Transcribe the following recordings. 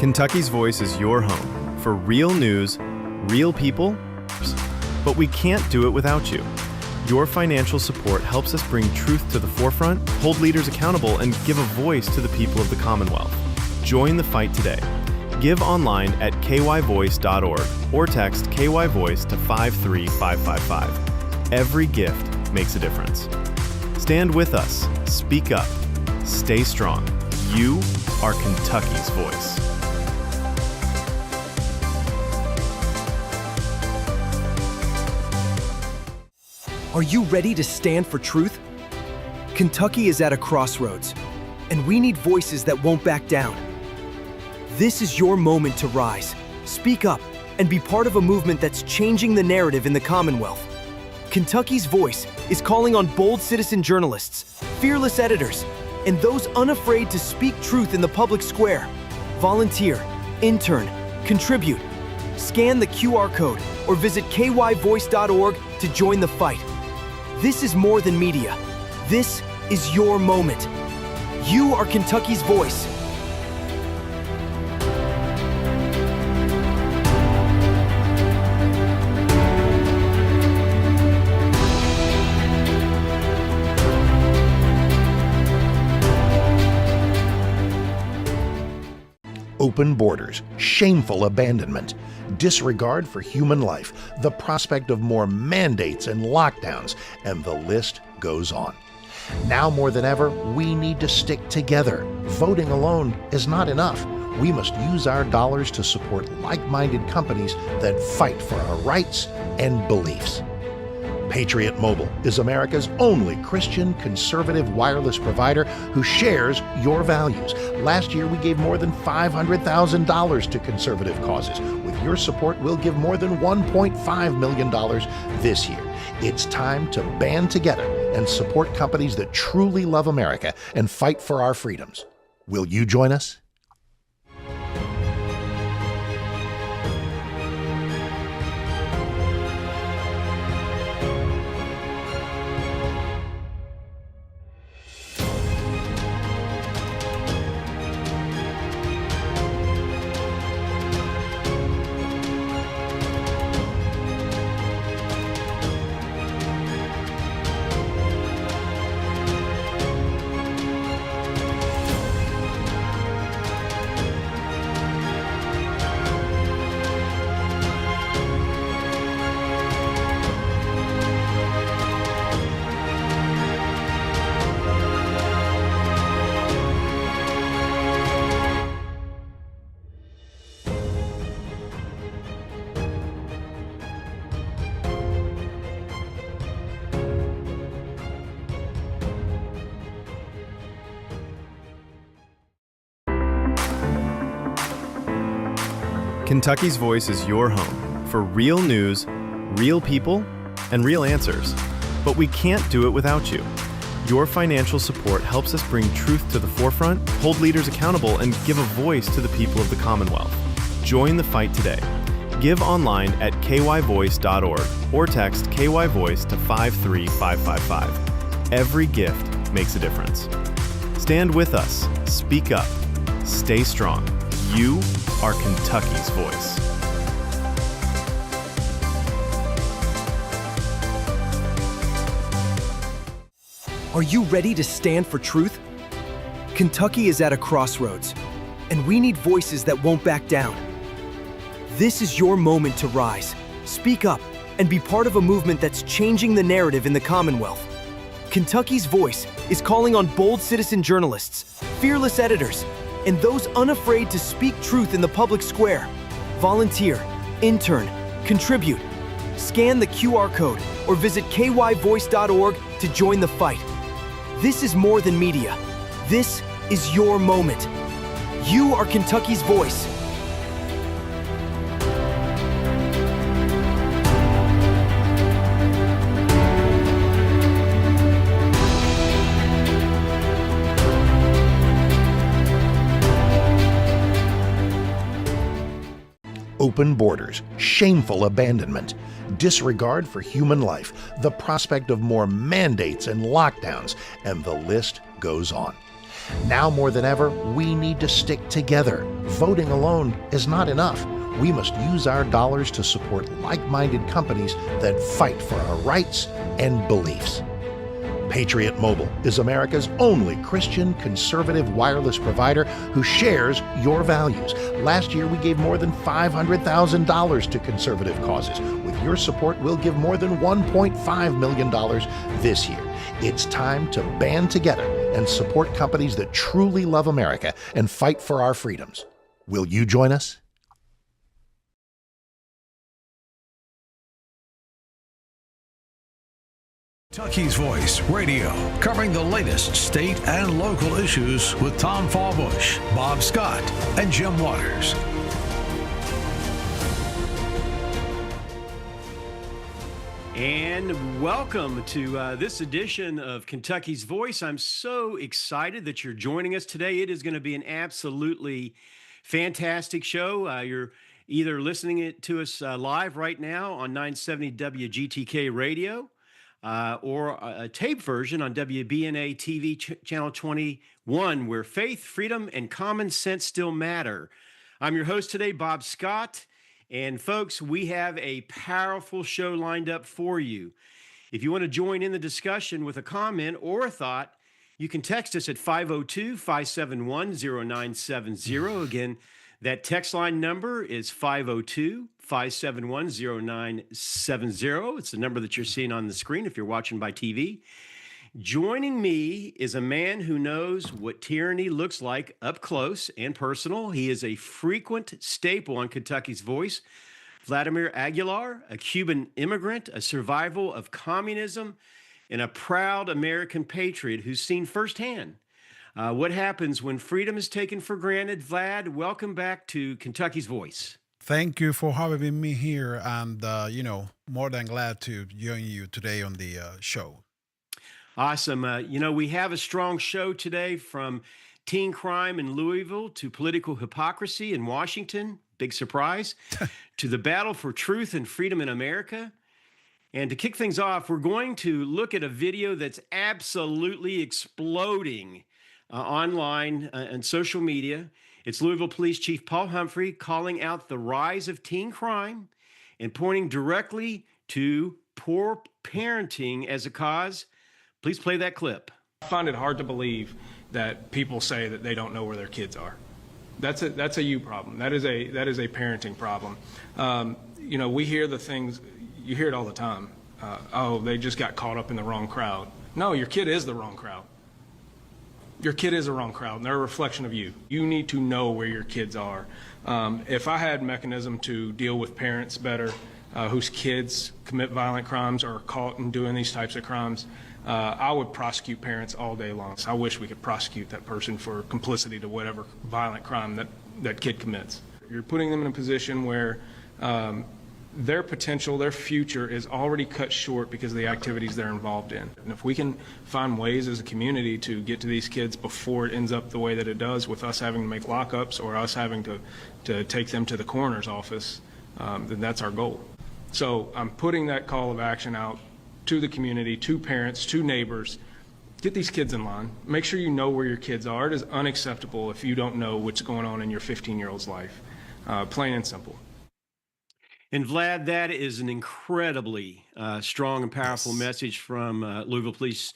Kentucky's Voice is your home for real news, real people, but we can't do it without you. Your financial support helps us bring truth to the forefront, hold leaders accountable, and give a voice to the people of the Commonwealth. Join the fight today. Give online at kyvoice.org or text KYVoice to 53555. Every gift makes a difference. Stand with us, speak up, stay strong. You are Kentucky's voice. Are you ready to stand for truth? Kentucky is at a crossroads, and we need voices that won't back down. This is your moment to rise, speak up, and be part of a movement that's changing the narrative in the Commonwealth. Kentucky's Voice is calling on bold citizen journalists, fearless editors, and those unafraid to speak truth in the public square. Volunteer, intern, contribute. Scan the QR code or visit kyvoice.org to join the fight. This is more than media. This is your moment. You are Kentucky's voice. Open borders, shameful abandonment, disregard for human life, the prospect of more mandates and lockdowns, and the list goes on. Now more than ever, we need to stick together. Voting alone is not enough. We must use our dollars to support like-minded companies that fight for our rights and beliefs. Patriot Mobile is America's only Christian conservative wireless provider who shares your values. Last year, we gave more than $500,000 to conservative causes. With your support, we'll give more than $1.5 million this year. It's time to band together and support companies that truly love America and fight for our freedoms. Will you join us? Kentucky's Voice is your home for real news, real people, and real answers. But we can't do it without you. Your financial support helps us bring truth to the forefront, hold leaders accountable, and give a voice to the people of the Commonwealth. Join the fight today. Give online at kyvoice.org or text KYVoice to 53555. Every gift makes a difference. Stand with us, speak up, stay strong. You are Kentucky's voice. Are you ready to stand for truth? Kentucky is at a crossroads, and we need voices that won't back down. This is your moment to rise, speak up, and be part of a movement that's changing the narrative in the Commonwealth. Kentucky's Voice is calling on bold citizen journalists, fearless editors, and those unafraid to speak truth in the public square. Volunteer, intern, contribute. Scan the QR code or visit kyvoice.org to join the fight. This is more than media. This is your moment. You are Kentucky's voice. Open borders, shameful abandonment, disregard for human life, the prospect of more mandates and lockdowns, and the list goes on. Now more than ever, we need to stick together. Voting alone is not enough. We must use our dollars to support like-minded companies that fight for our rights and beliefs. Patriot Mobile is America's only Christian conservative wireless provider who shares your values. Last year, we gave more than $500,000 to conservative causes. With your support, we'll give more than $1.5 million this year. It's time to band together and support companies that truly love America and fight for our freedoms. Will you join us? Kentucky's Voice Radio, covering the latest state and local issues with Tom Fallbush, Bob Scott, and Jim Waters. And welcome to this edition of Kentucky's Voice. I'm so excited that you're joining us today. It is going to be an absolutely fantastic show. You're either listening to us live right now on 970 WGTK Radio, or a tape version on WBNA TV channel 21, where faith, freedom, and common sense still matter. I'm your host today, Bob Scott. And folks, we have a powerful show lined up for you. If you want to join in the discussion with a comment or a thought, you can text us at 502-571-0970. Again, that text line number is 502-571-0970. It's the number that you're seeing on the screen if you're watching by TV. Joining me is a man who knows what tyranny looks like up close and personal. He is a frequent staple on Kentucky's Voice. Vladimir Aguilar, a Cuban immigrant, a survival of communism, and a proud American patriot who's seen firsthand what happens when freedom is taken for granted. Vlad, welcome back to Kentucky's Voice. Thank you for having me here, and more than glad to join you today on the show. Awesome. We have a strong show today, from teen crime in Louisville to political hypocrisy in Washington, big surprise, to the battle for truth and freedom in America. And to kick things off, we're going to look at a video that's absolutely exploding online and social media. It's Louisville Police Chief Paul Humphrey calling out the rise of teen crime and pointing directly to poor parenting as a cause. Please play that clip. I find it hard to believe that people say that they don't know where their kids are. That's a you problem. That is a parenting problem. We hear the things, you hear it all the time. They just got caught up in the wrong crowd. No, your kid is the wrong crowd. Your kid is a wrong crowd, and they're a reflection of you. You need to know where your kids are. If I had a mechanism to deal with parents better, whose kids commit violent crimes or are caught in doing these types of crimes, I would prosecute parents all day long. I wish we could prosecute that person for complicity to whatever violent crime that kid commits. You're putting them in a position where their potential, their future is already cut short because of the activities they're involved in. And if we can find ways as a community to get to these kids before it ends up the way that it does, with us having to make lockups or us having to take them to the coroner's office, then that's our goal. So I'm putting that call of action out to the community, to parents, to neighbors. Get these kids in line. Make sure you know where your kids are. It is unacceptable if you don't know what's going on in your 15-year-old's life. Plain and simple. And Vlad, that is an incredibly strong and powerful message from Louisville Police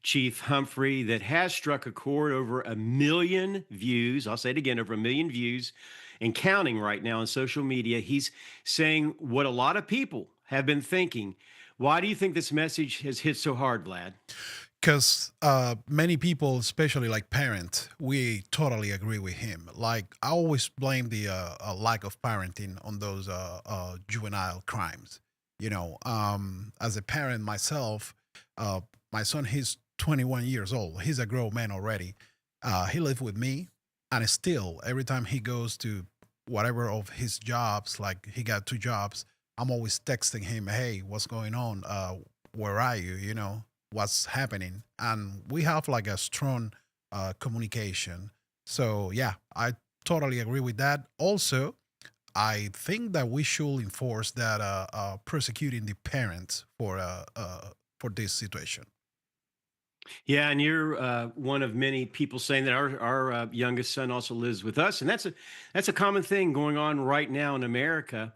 Chief Humphrey that has struck a chord. Over 1 million views. I'll say it again, over 1 million views and counting right now on social media. He's saying what a lot of people have been thinking. Why do you think this message has hit so hard, Vlad? Because many people, especially like parents, we totally agree with him. Like, I always blame the lack of parenting on those juvenile crimes. As a parent myself, my son, he's 21 years old. He's a grown man already. He lived with me, and still, every time he goes to whatever of his jobs, like he got 2 jobs, I'm always texting him, hey, what's going on? Where are you? What's happening? And we have like a strong communication. So yeah, I totally agree with that. Also, I think that we should enforce that prosecuting the parents for this situation. Yeah, and you're one of many people saying that our youngest son also lives with us, and that's a common thing going on right now in America.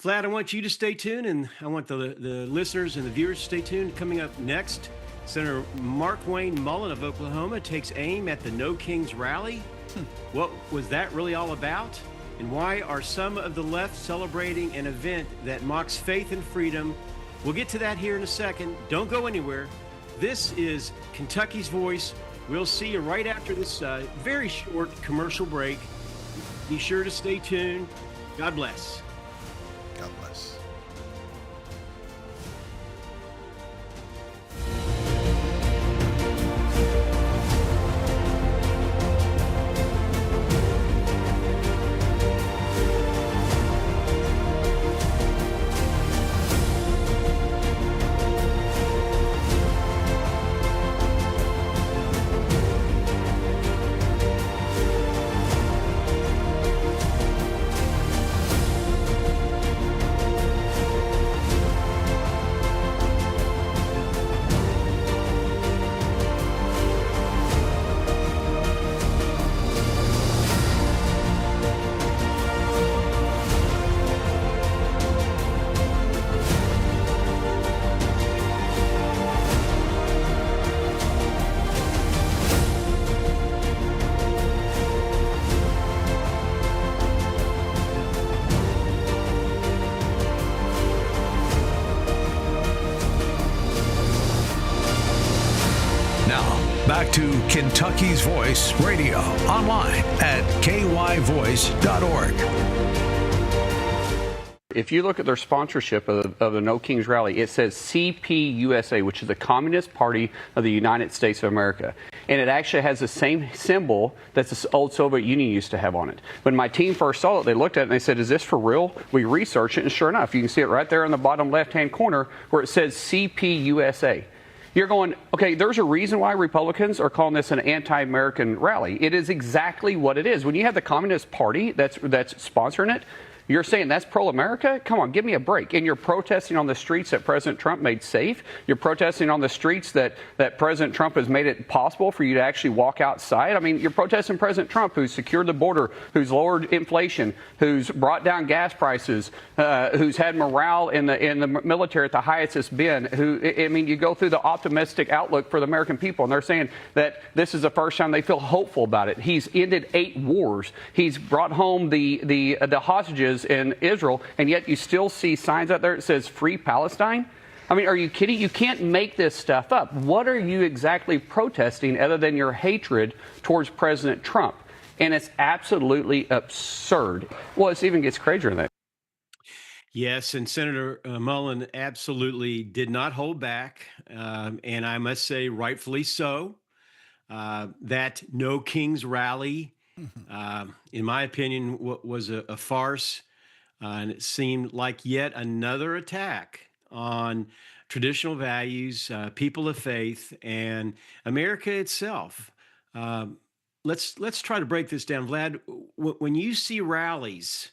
Vlad, I want you to stay tuned, and I want the listeners and the viewers to stay tuned. Coming up next, Senator Mark Wayne Mullen of Oklahoma takes aim at the No Kings rally. What was that really all about? And why are some of the left celebrating an event that mocks faith and freedom? We'll get to that here in a second. Don't go anywhere. This is Kentucky's Voice. We'll see you right after this very short commercial break. Be sure to stay tuned. God bless. God bless. Now, back to Kentucky's Voice Radio, online at kyvoice.org. If you look at their sponsorship of the No Kings Rally, it says CPUSA, which is the Communist Party of the United States of America. And it actually has the same symbol that the old Soviet Union used to have on it. When my team first saw it, they looked at it and they said, is this for real? We researched it, and sure enough, you can see it right there in the bottom left-hand corner where it says CPUSA. You're going, okay, there's a reason why Republicans are calling this an anti-American rally. It is exactly what it is. When you have the Communist Party that's sponsoring it, you're saying that's pro-America? Come on, give me a break. And you're protesting on the streets that President Trump made safe. You're protesting on the streets that President Trump has made it possible for you to actually walk outside. I mean, you're protesting President Trump, who's secured the border, who's lowered inflation, who's brought down gas prices, who's had morale in the military at the highest it's been. I mean, you go through the optimistic outlook for the American people, and they're saying that this is the first time they feel hopeful about it. He's ended 8 wars. He's brought home the hostages in Israel, and yet you still see signs out there that says Free Palestine. I mean, are you kidding? You can't make this stuff up. What are you exactly protesting other than your hatred towards President Trump? And it's absolutely absurd. Well, it even gets crazier than that. Yes, and Senator Mullen absolutely did not hold back, and I must say, rightfully so. That No Kings rally, in my opinion, was a farce. And it seemed like yet another attack on traditional values, people of faith, and America itself. Let's try to break this down, Vlad. When you see rallies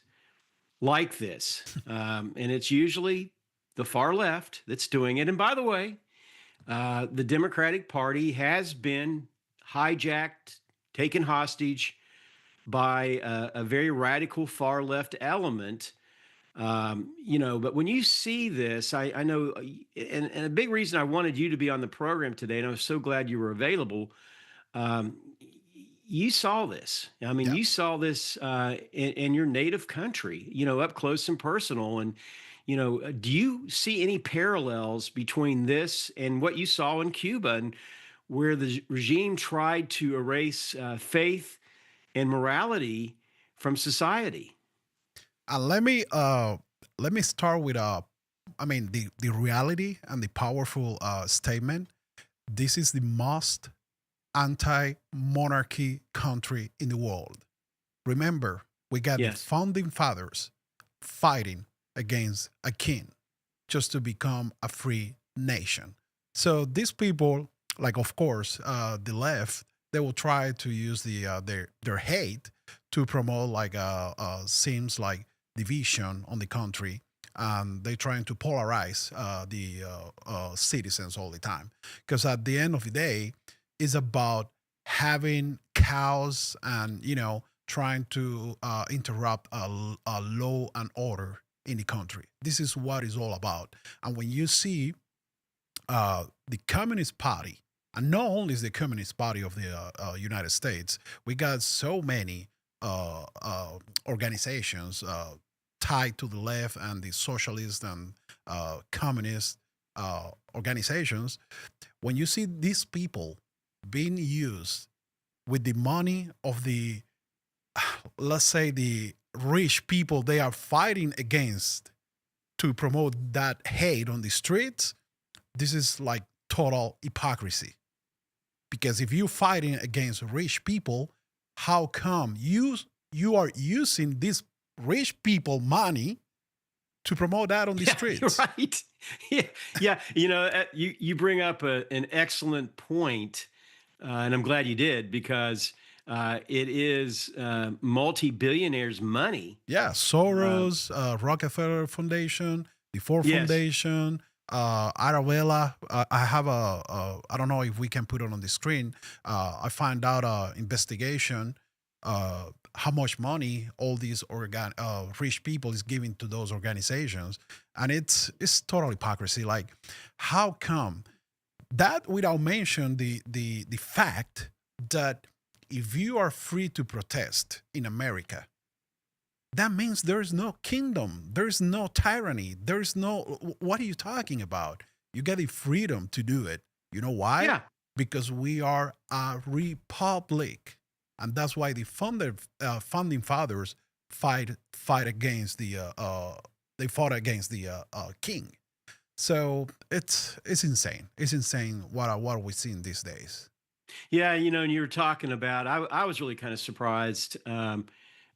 like this, and it's usually the far left that's doing it. And by the way, the Democratic Party has been hijacked, taken hostage by a very radical far left element. But when you see this, I know, and a big reason I wanted you to be on the program today, and I was so glad you were available. You saw this. I mean, you saw this in your native country, up close and personal. And, do you see any parallels between this and what you saw in Cuba, and where the regime tried to erase faith and morality from society? Let me start with the reality and the powerful statement. This is the most anti-monarchy country in the world. Remember, we got the founding fathers fighting against a king just to become a free nation. So these people, of course, the left, they will try to use their hate to promote seems like division on the country, They're trying to polarize the citizens all the time. Because at the end of the day, it's about having chaos and, trying to interrupt a law and order in the country. This is what it's all about. And when you see the Communist Party, and not only is the Communist Party of the United States, we got so many organizations tied to the left and the socialist and communist organizations. When you see these people being used with the money of the, let's say, the rich people they are fighting against to promote that hate on the streets, this is like total hypocrisy. Because if you're fighting against rich people, how come you are using this rich people money to promote that on the streets? Right. Yeah. You bring up an excellent point, and I'm glad you did because it is multi-billionaires' money. Yeah, Soros, Rockefeller Foundation, the Ford Yes. Foundation, Arabella. I have I don't know if we can put it on the screen. I find out investigation how much money all these rich people is giving to those organizations, and it's total hypocrisy. Like, how come that without mention the fact that if you are free to protest in America, that means there's no kingdom, there's no tyranny, there's no, what are you talking about? You get the freedom to do it. You know why? Yeah. Because we are a republic. And that's why the founding fathers fight against they fought against the king. So it's insane. It's insane what we're seeing these days. Yeah, and you were talking about, I was really kind of surprised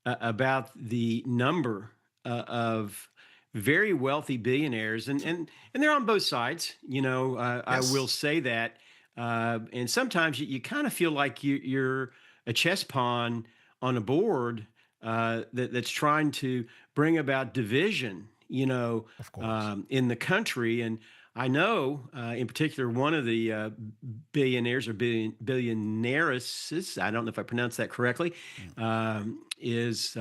about the number of very wealthy billionaires, and they're on both sides. I Yes. will say that, and sometimes you kind of feel like you're a chess pawn on a board that's trying to bring about division. Of course. In the country. And I know, in particular, one of the billionaires or billionairesses, I don't know if I pronounced that correctly, is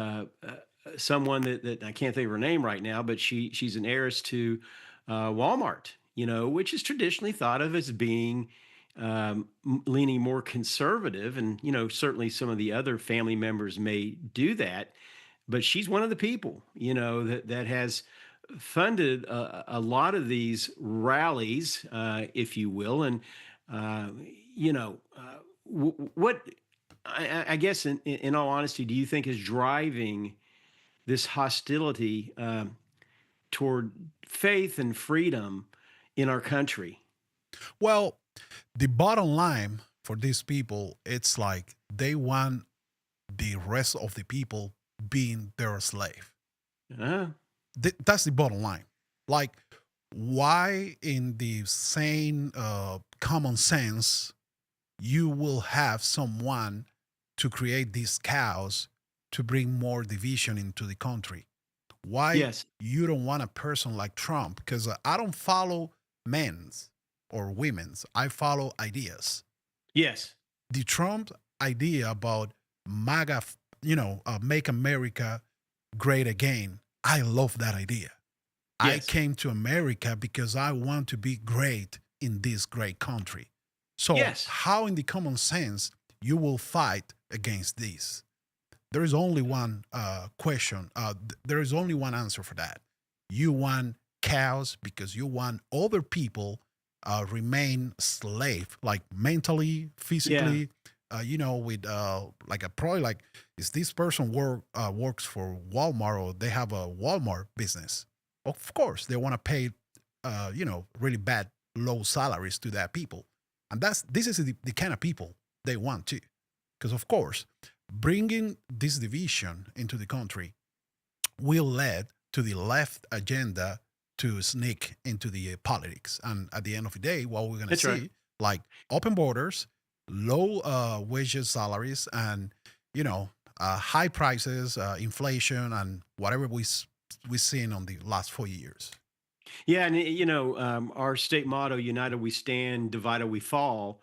someone that I can't think of her name right now, but she's an heiress to Walmart, which is traditionally thought of as being leaning more conservative. And, certainly some of the other family members may do that. But she's one of the people, that has funded a lot of these rallies, if you will. And, what I guess, in all honesty, do you think is driving this hostility toward faith and freedom in our country? Well, the bottom line for these people, it's like they want the rest of the people being their slave. Uh, That's the bottom line. Like, why in the sane common sense you will have someone to create this chaos to bring more division into the country? Why yes. you don't want a person like Trump? Because I don't follow men's or women's. I follow ideas. Yes. The Trump idea about MAGA, make America great again. I love that idea. I Yes. came to America because I want to be great in this great country. So Yes. how in the common sense you will fight against this? There is only one question. There is only one answer for that. You want chaos because you want other people remain slave, like mentally, physically. With like probably like, is this person works for Walmart or they have a Walmart business? Of course, they want to pay, really bad low salaries to that people, and this is the kind of people they want to, because of course, bringing this division into the country will lead to the left agenda to sneak into the politics, and at the end of the day, what we're gonna That's see, right. like open borders, low wages, salaries, and high prices, inflation, and whatever we we've seen on the last 4 years. Yeah, and our state motto, "United we stand, divided we fall."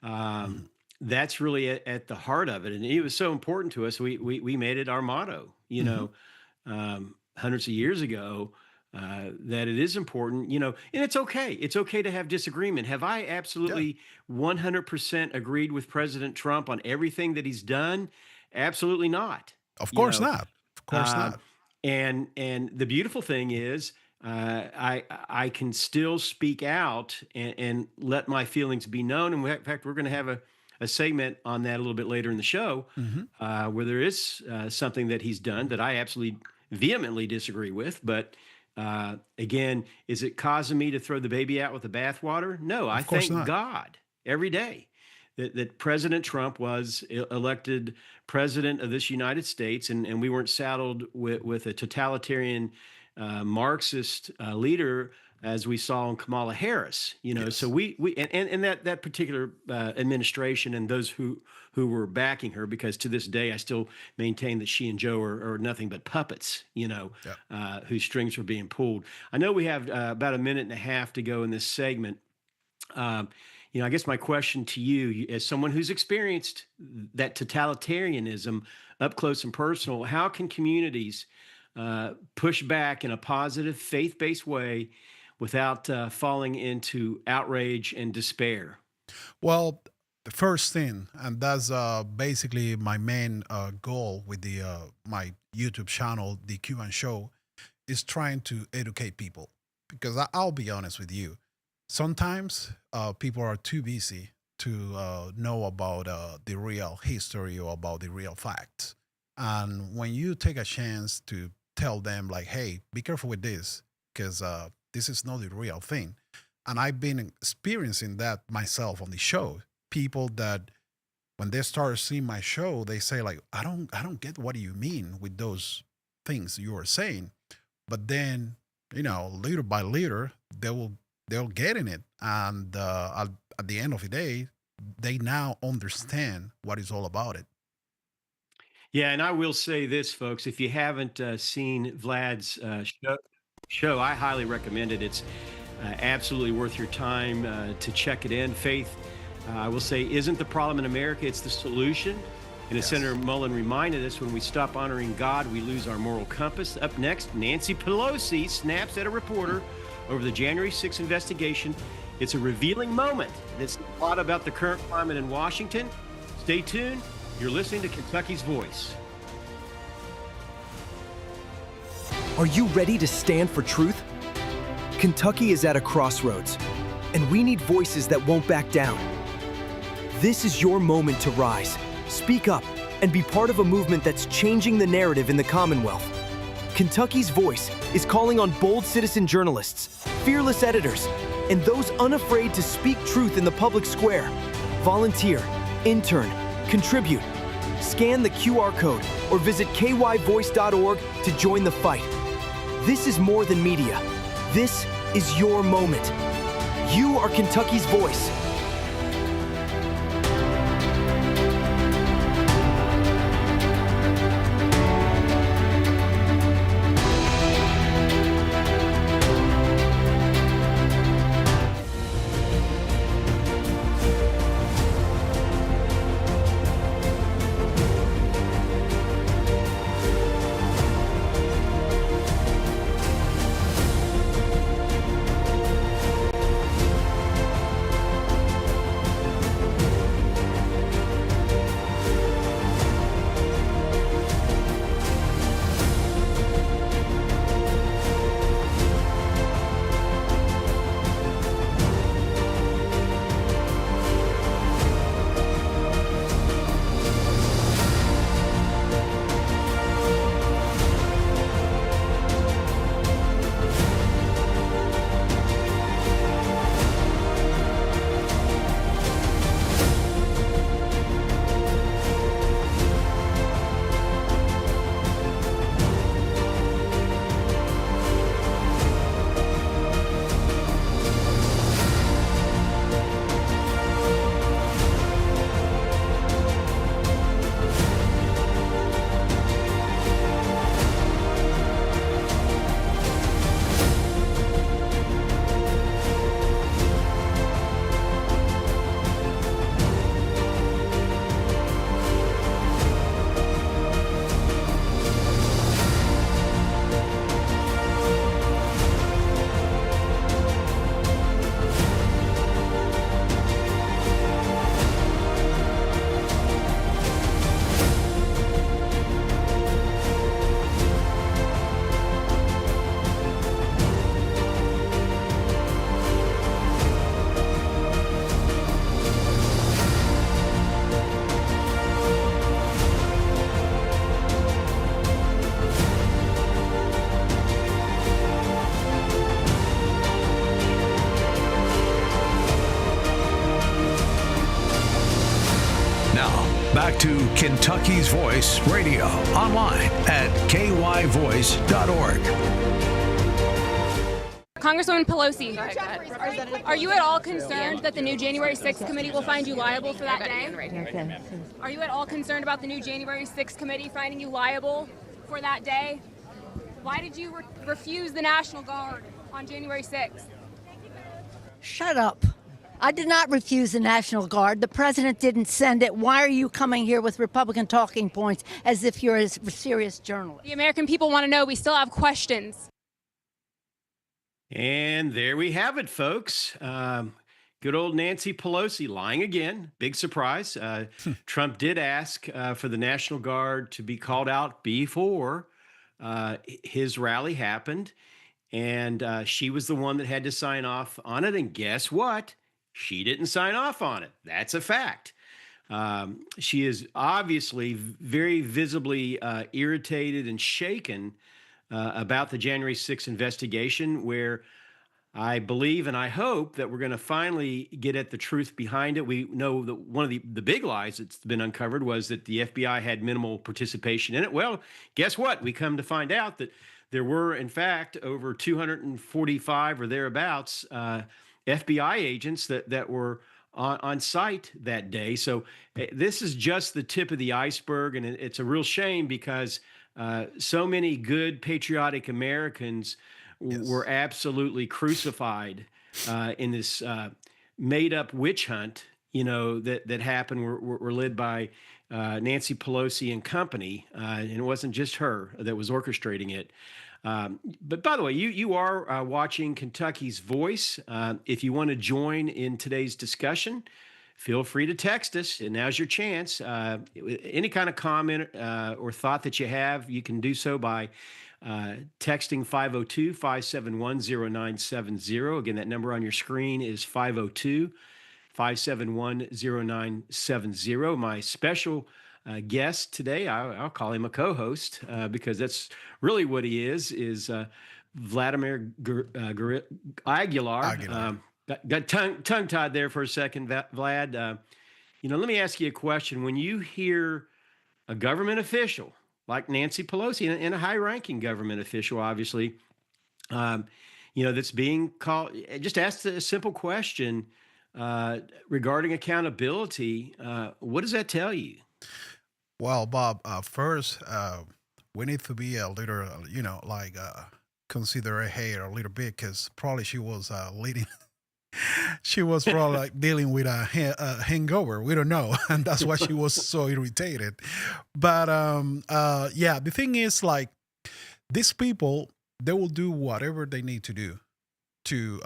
Mhm. That's really at the heart of it, and it was so important to us. We made it our motto, Mhm. hundreds of years ago. That it is important, and it's okay. It's okay to have disagreement. Have I Yeah, absolutely 100% agreed with President Trump on everything that he's done? Absolutely not. of You course know, not. Of course um, not. and the beautiful thing is, I can still speak out and let my feelings be known. And in fact, we're going to have a segment on that a little bit later in the show, Hmm. where there is something that he's done that I absolutely vehemently disagree with. But again, is it causing me to throw the baby out with the bathwater? No, I Of course thank not. God every day that President Trump was elected president of this United States, and we weren't saddled with a totalitarian Marxist leader as we saw in Kamala Harris. So Yes. we and that particular administration and those who were backing her, because to this day I still maintain that she and Joe are nothing but puppets. Yeah. Whose strings were being pulled. I know we have about a minute and a half to go in this segment. Um, I guess my question to you, as someone who's experienced that totalitarianism up close and personal, how can communities push back in a positive, faith-based way without falling into outrage and despair? Well, the first thing, and that's basically my main goal with the my YouTube channel, the Cuban Show, is trying to educate people. Because I'll be honest with you, sometimes people are too busy to know about the real history or about the real facts. And when you take a chance to tell them, like, hey, be careful with this, because this is not the real thing. And I've been experiencing that myself on the show. People that when they start seeing my show, they say like, I don't get what you mean with those things you are saying. But then, little by little, they'll get in it, and at the end of the day, they now understand what it's all about. It. Yeah, and I will say this, folks: if you haven't seen Vlad's show, I highly recommend it. It's absolutely worth your time to check it in. Faith, I will say, isn't the problem in America, it's the solution. And as Yes. Senator Mullen reminded us, when we stop honoring God, we lose our moral compass. Up next, Nancy Pelosi snaps at a reporter over the January 6th investigation. It's a revealing moment that's a lot about the current climate in Washington. Stay tuned. You're listening to Kentucky's Voice. Are you ready to stand for truth? Kentucky is at a crossroads, and we need voices that won't back down. This is your moment to rise, speak up, and be part of a movement that's changing the narrative in the Commonwealth. Kentucky's Voice is calling on bold citizen journalists, fearless editors, and those unafraid to speak truth in the public square. Volunteer, intern, contribute. Scan the QR code or visit kyvoice.org to join the fight. This is more than media. This is your moment. You are Kentucky's voice. Kentucky's Voice Radio, online at kyvoice.org. Congresswoman Pelosi, are you at all concerned that the new January 6th committee will find you liable for that day? Are you at all concerned about the new January 6th committee finding you liable for that day? Why did you refuse the National Guard on January 6th? Shut up. I did not refuse the National Guard. The president didn't send it. Why are you coming here with Republican talking points as if you're a serious journalist? The American people want to know. We still have questions. And there we have it, folks. Good old Nancy Pelosi lying again. Big surprise. Trump did ask for the National Guard to be called out before his rally happened. And she was the one that had to sign off on it. And guess what? She didn't sign off on it. That's a fact. She is obviously very visibly irritated and shaken about the January 6th investigation, where I believe and I hope that we're going to finally get at the truth behind it. We know that one of the big lies that's been uncovered was that the FBI had minimal participation in it. Well, guess what? We come to find out that there were, in fact, over 245 or thereabouts FBI agents that were on site that day. So this is just the tip of the iceberg, and it's a real shame because so many good patriotic Americans were absolutely crucified in this made-up witch hunt, that happened. Were led by Nancy Pelosi and company, and it wasn't just her that was orchestrating it. But by the way, you are watching Kentucky's Voice. If you want to join in today's discussion, feel free to text us, and now's your chance. Any kind of comment or thought that you have, you can do so by texting 502-571-0970. Again, that number on your screen is 502-571-0970. My special guest today, I'll call him a co-host because that's really what he is Vladimir Aguilar. Got tongue-tied there for a second, Vlad. Let me ask you a question. When you hear a government official like Nancy Pelosi, and a high-ranking government official, obviously, that's being called, just ask a simple question regarding accountability. What does that tell you? Well, Bob, first, we need to be a little, consider her hair a little bit, because probably she was leading. She was probably like dealing with a hangover. We don't know, and that's why she was so irritated. But the thing is, like, these people, they will do whatever they need to do to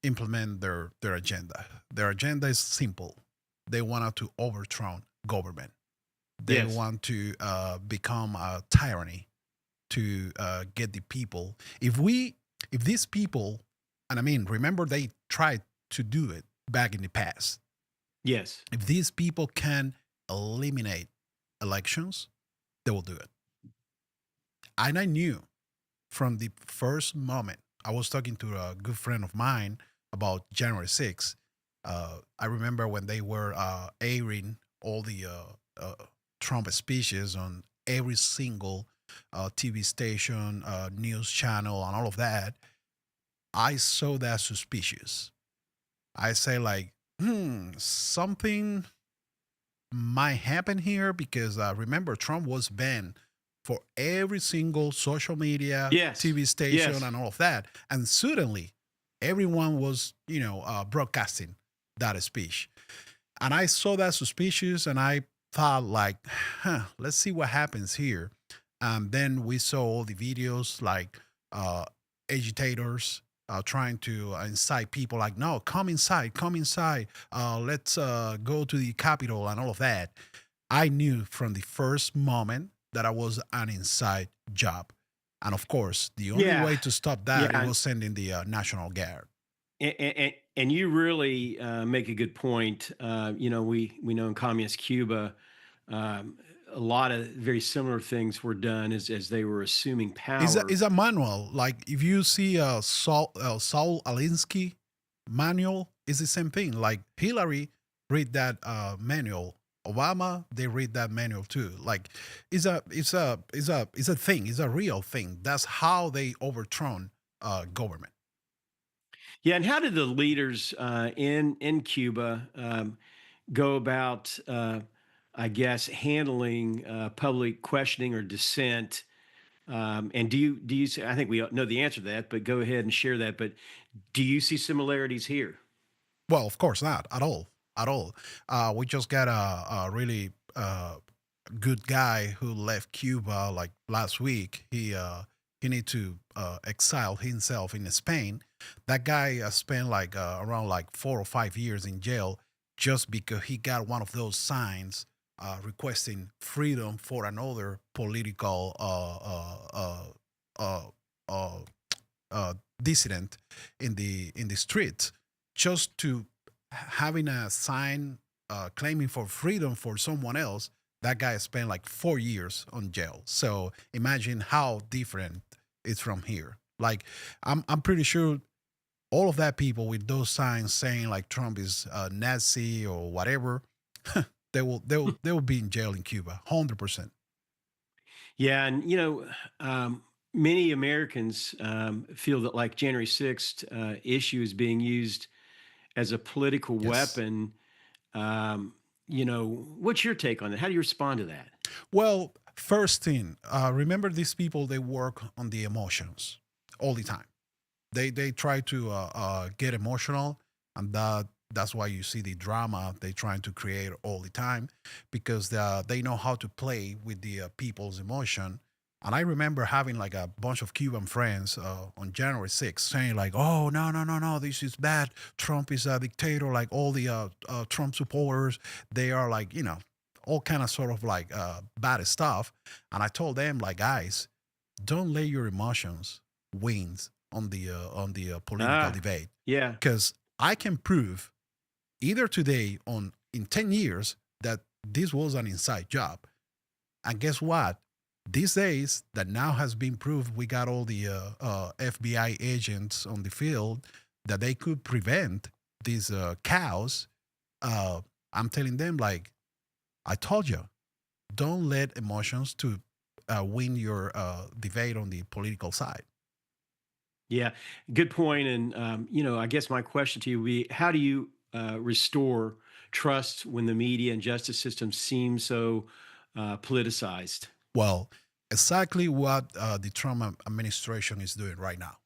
implement their agenda. Their agenda is simple. They want to overthrow government. They want to become a tyranny to get the people. If these people, and I mean, remember, they tried to do it back in the past. Yes. If these people can eliminate elections, they will do it. And I knew from the first moment, I was talking to a good friend of mine about January 6th. I remember when they were airing all the Trump speeches on every single TV station, news channel, and all of that. I saw that suspicious. I say, like, something might happen here, because remember, Trump was banned for every single social media, TV station, and all of that. And suddenly, everyone was, broadcasting that speech. And I saw that suspicious, and I thought, like, let's see what happens here. And then we saw all the videos, like agitators trying to incite people, like, no, come inside, let's go to the Capitol and all of that. I knew from the first moment that I was an inside job. And of course, the only way to stop that was sending the National Guard. And you really make a good point. We know in communist Cuba, a lot of very similar things were done as they were assuming power. Is a manual. Like, if you see Saul Alinsky manual, it's the same thing. Like, Hillary read that manual Obama, they read that manual too. Like, it's a thing. It's a real thing. That's how they overthrown government. Yeah, and how did the leaders in Cuba go about, I guess, handling public questioning or dissent? And do you? I think we know the answer to that, but go ahead and share that. But do you see similarities here? Well, of course not at all. At all. We just got a really good guy who left Cuba like last week. He need to exile himself in Spain. That guy spent like around like 4 or 5 years in jail just because he got one of those signs requesting freedom for another political dissident in the streets, just to having a sign claiming for freedom for someone else. That guy spent like 4 years on jail. So imagine how different it's from here. Like, I'm pretty sure all of that people with those signs saying like Trump is a Nazi or whatever, they will be in jail in Cuba, 100%. Yeah, and many Americans feel that like January 6th issue is being used as a political Yes. weapon. What's your take on that? How do you respond to that? Well, first thing, remember these people, they work on the emotions all the time. They try to get emotional, and that's why you see the drama they trying to create all the time, because they know how to play with the people's emotion. And I remember having like a bunch of Cuban friends on January 6th saying like, "Oh, no, no, no, no, this is bad. Trump is a dictator." Like all the Trump supporters, they are like, all kind of sort of like bad stuff. And I told them like, guys, don't let your emotions wins on the political debate, Yeah. because I can prove either today on in 10 years that this was an inside job. And guess what? These days, that now has been proved, we got all the FBI agents on the field that they could prevent these cows. I'm telling them, like, I told you, don't let emotions to win your debate on the political side. Yeah, good point. And I guess my question to you would be, how do you restore trust when the media and justice system seem so politicized? Well, exactly what the Trump administration is doing right now.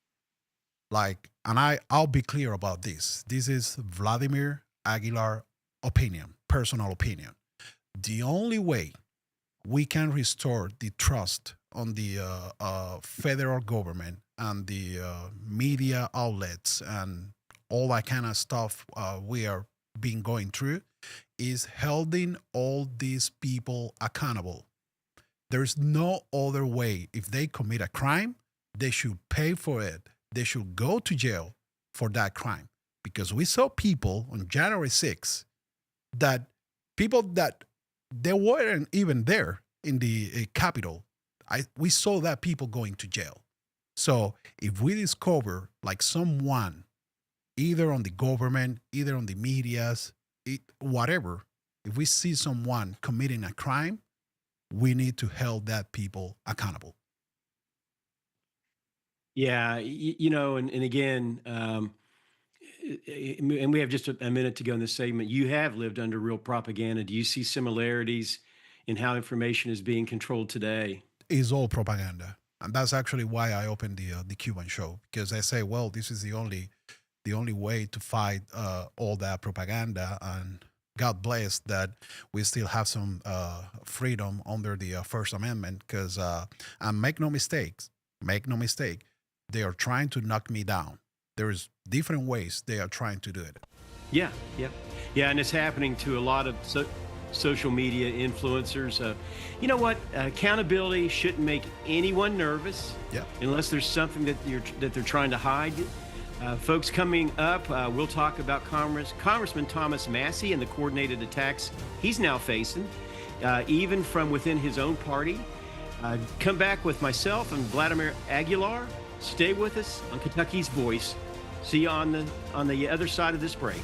Like, and I'll be clear about this. This is Vladimir Aguilar opinion, personal opinion. The only way we can restore the trust on the federal government and the media outlets and all that kind of stuff we are being going through is holding all these people accountable. There's no other way. If they commit a crime, they should pay for it. They should go to jail for that crime. Because we saw people on January 6th that people that they weren't even there in the Capitol. We saw that people going to jail. So if we discover like someone, either on the government, either on the medias, whatever, if we see someone committing a crime, we need to hold that people accountable. Yeah, and again, and we have just a minute to go in this segment. You have lived under real propaganda. Do you see similarities in how information is being controlled today? It's all propaganda, and that's actually why I opened the Cuban show, because I say, well, this is the only way to fight all that propaganda. And God bless that we still have some freedom under the First Amendment, because and make no mistake, they are trying to knock me down. There's different ways they are trying to do it. Yeah, and it's happening to a lot of social media influencers. You know what? Accountability shouldn't make anyone nervous, Yeah. unless there's something that they're trying to hide. Folks, coming up, we'll talk about Congressman Thomas Massie and the coordinated attacks he's now facing, even from within his own party. Come back with myself and Vladimir Aguilar. Stay with us on Kentucky's Voice. See you on the other side of this break.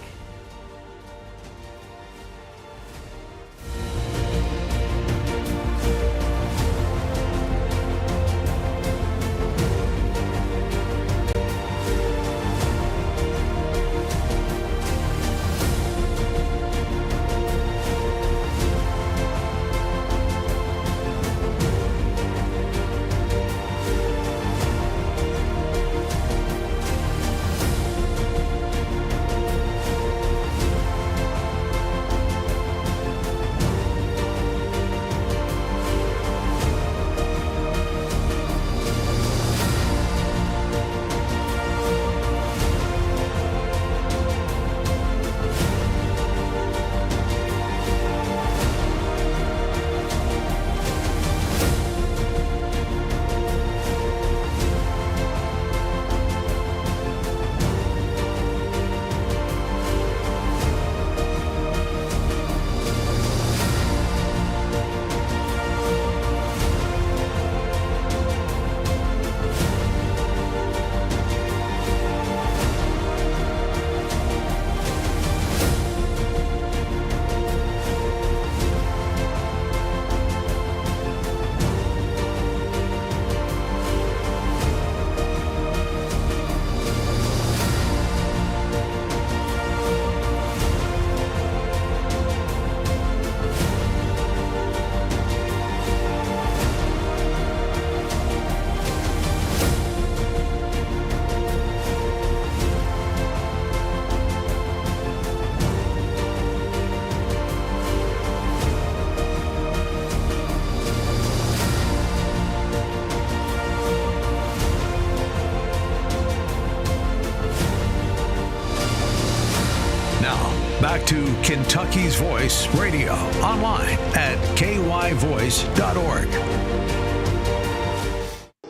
back to Kentucky's Voice Radio online at kyvoice.org.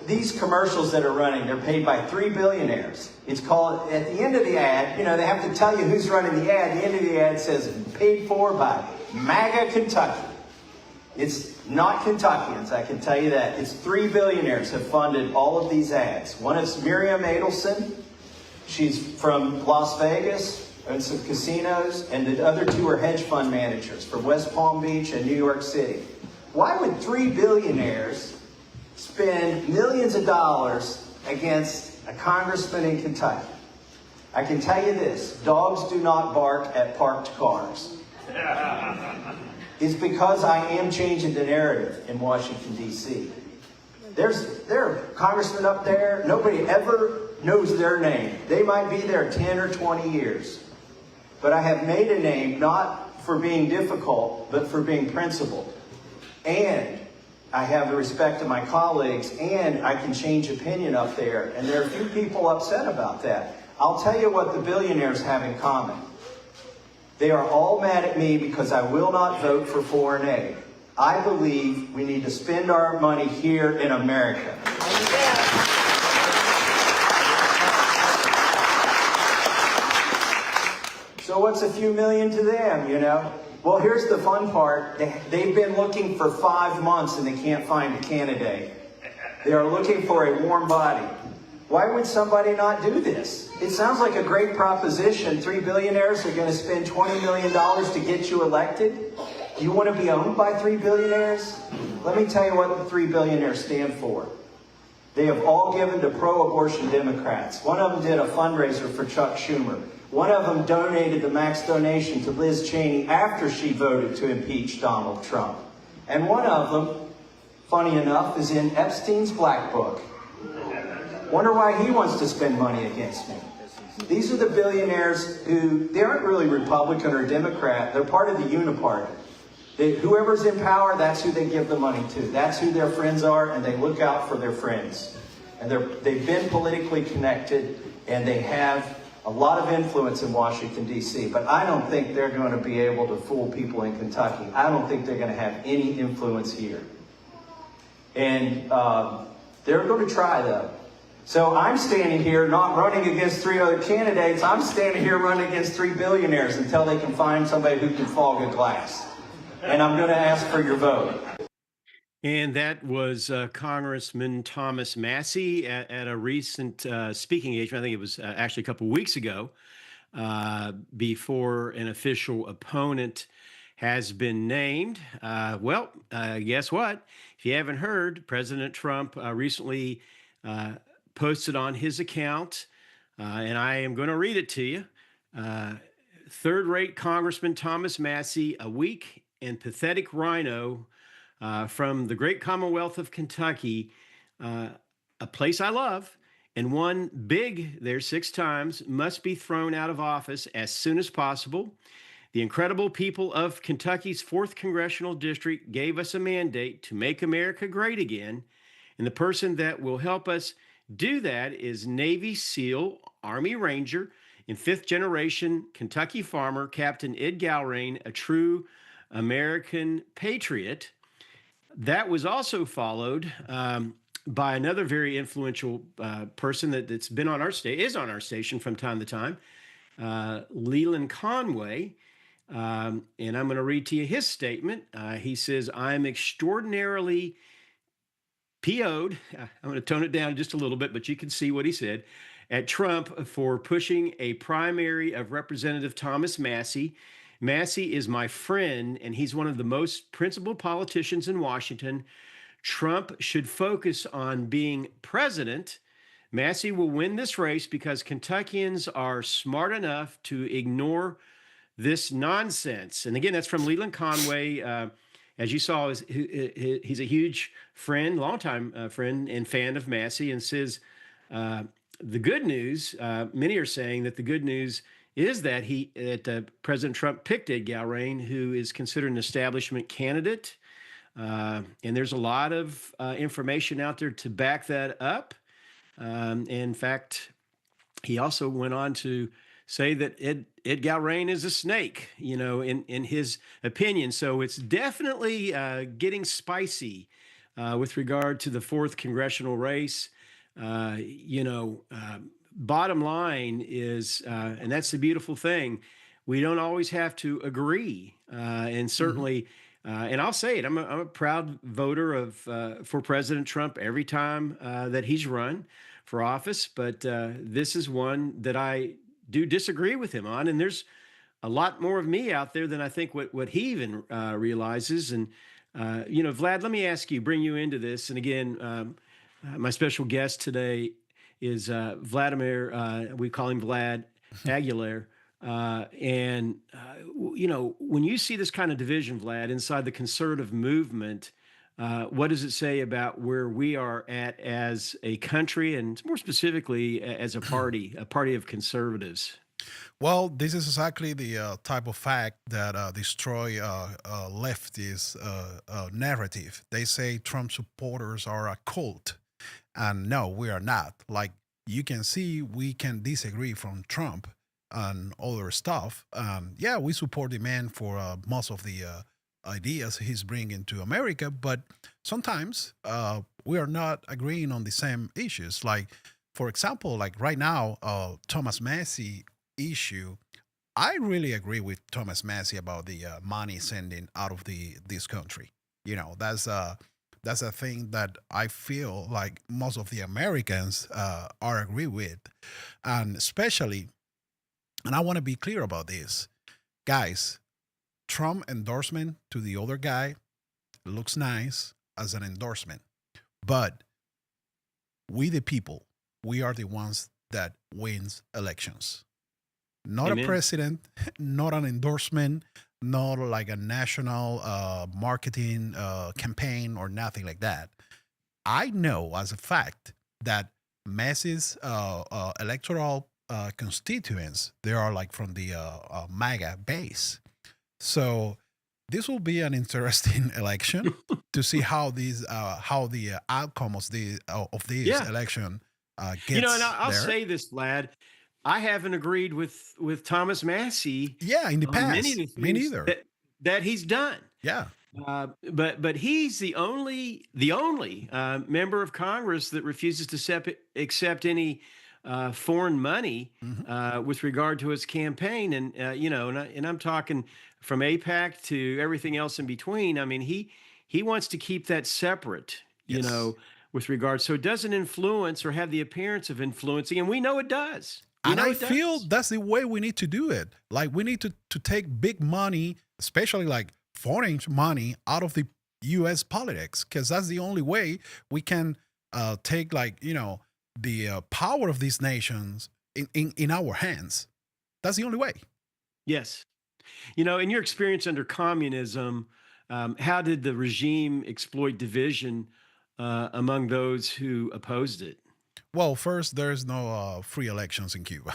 These commercials that are running, they're paid by 3 billionaires. It's called, at the end of the ad, they have to tell you who's running the ad. The end of the ad says, paid for by MAGA Kentucky. It's not Kentuckians, I can tell you that. It's 3 billionaires have funded all of these ads. One is Miriam Adelson. She's from Las Vegas and some casinos, and the other 2 are hedge fund managers from West Palm Beach and New York City. Why would 3 billionaires spend millions of dollars against a congressman in Kentucky? I can tell you this, dogs do not bark at parked cars. It's because I am changing the narrative in Washington, D.C. There are congressmen up there, nobody ever knows their name. They might be there 10 or 20 years. But I have made a name not for being difficult, but for being principled. And I have the respect of my colleagues, and I can change opinion up there. And there are a few people upset about that. I'll tell you what the billionaires have in common. They are all mad at me because I will not vote for foreign aid. I believe we need to spend our money here in America. So what's a few million to them, Well, here's the fun part. They've been looking for 5 months and they can't find a candidate. They are looking for a warm body. Why would somebody not do this? It sounds like a great proposition. 3 billionaires are going to spend $20 million to get you elected. You want to be owned by 3 billionaires? Let me tell you what the 3 billionaires stand for. They have all given to pro-abortion Democrats. One of them did a fundraiser for Chuck Schumer. One of them donated the max donation to Liz Cheney after she voted to impeach Donald Trump. And one of them, funny enough, is in Epstein's Black Book. Wonder why he wants to spend money against me. These are the billionaires who, they aren't really Republican or Democrat. They're part of the uniparty. Whoever's in power, that's who they give the money to. That's who their friends are, and they look out for their friends. And they've been politically connected, and they have a lot of influence in Washington, D.C., but I don't think they're going to be able to fool people in Kentucky. I don't think they're going to have any influence here. And they're going to try, though. So I'm standing here not running against 3 other candidates. I'm standing here running against 3 billionaires until they can find somebody who can fog a glass. And I'm going to ask for your vote. And that was Congressman Thomas Massie at a recent speaking engagement. I think it was actually a couple of weeks ago, before an official opponent has been named. Guess what? If you haven't heard, President Trump recently posted on his account, and I am going to read it to you. Third-rate Congressman Thomas Massie, a weak and pathetic rhino from the great Commonwealth of Kentucky, a place I love, and one big there 6 times, must be thrown out of office as soon as possible. The incredible people of Kentucky's 4th Congressional District gave us a mandate to make America great again, and the person that will help us do that is Navy SEAL, Army Ranger, and 5th-generation Kentucky farmer, Captain Ed Galrain, a true American patriot. That was also followed by another very influential person that's been on our is on our station from time to time, Leland Conway. And I'm going to read to you his statement. He says, "I'm extraordinarily PO'd." I'm going to tone it down just a little bit, but you can see what he said, at Trump for pushing a primary of Representative Thomas Massie. Massie is my friend, and he's one of the most principled politicians in Washington. Trump should focus on being president. Massie will win this race because Kentuckians are smart enough to ignore this nonsense. And again, that's from Leland Conway. As you saw, he's a huge friend, longtime friend and fan of Massie, and says the good news, many are saying that the good news is that President Trump picked Ed Galrain, who is considered an establishment candidate. And there's a lot of information out there to back that up. In fact, he also went on to say that Ed Galrain is a snake, in his opinion. So it's definitely getting spicy with regard to the fourth congressional race. Bottom line is, and that's the beautiful thing, we don't always have to agree, and certainly. And I'll say it. I'm a proud voter of for President Trump every time that he's run for office. But this is one that I do disagree with him on. And there's a lot more of me out there than I think what he even realizes. And Vlad, let me ask you, bring you into this. And again, my special guest today is Vladimir. We call him Vlad Aguilar. When you see this kind of division, Vlad, inside the conservative movement, what does it say about where we are at as a country and more specifically as a party of conservatives? Well, this is exactly the type of fact that destroy leftist narrative. They say Trump supporters are a cult, and no, we are not. Like you can see, we can disagree from Trump and other stuff. Yeah, we support the man for most of the ideas he's bringing to America, but sometimes we are not agreeing on the same issues. Like, for example, like right now, Thomas Massey issue. I really agree with Thomas Massey about the money sending out of this country. That's a thing that I feel like most of the Americans are agree with, and especially. And I want to be clear about this. Guys, Trump endorsement to the other guy looks nice as an endorsement. But we the people, we are the ones that wins elections. Not Amen. a president, not an endorsement, not like a national marketing campaign or nothing like that. I know as a fact that Massey's electoral constituents, they are like from the MAGA base. So this will be an interesting election to see how the outcome of this election gets And I'll there. say this, Vlad. I haven't agreed with Thomas Massey. Yeah, in the on past, many of the me things neither. that he's done. Yeah, but he's the only member of Congress that refuses to accept any foreign money with regard to his campaign, and and I'm talking from AIPAC to everything else in between. I mean, he wants to keep that separate, Yes. with regard, so it doesn't influence or have the appearance of influencing, and we know it does. We And know I it feel does. that's the way we need to do it. Like we need to take big money, especially like foreign money, out of the U.S. politics, because that's the only way we can take the power of these nations in our hands. That's the only way. Yes. In your experience under communism, how did the regime exploit division among those who opposed it? Well, first, there's no free elections in Cuba.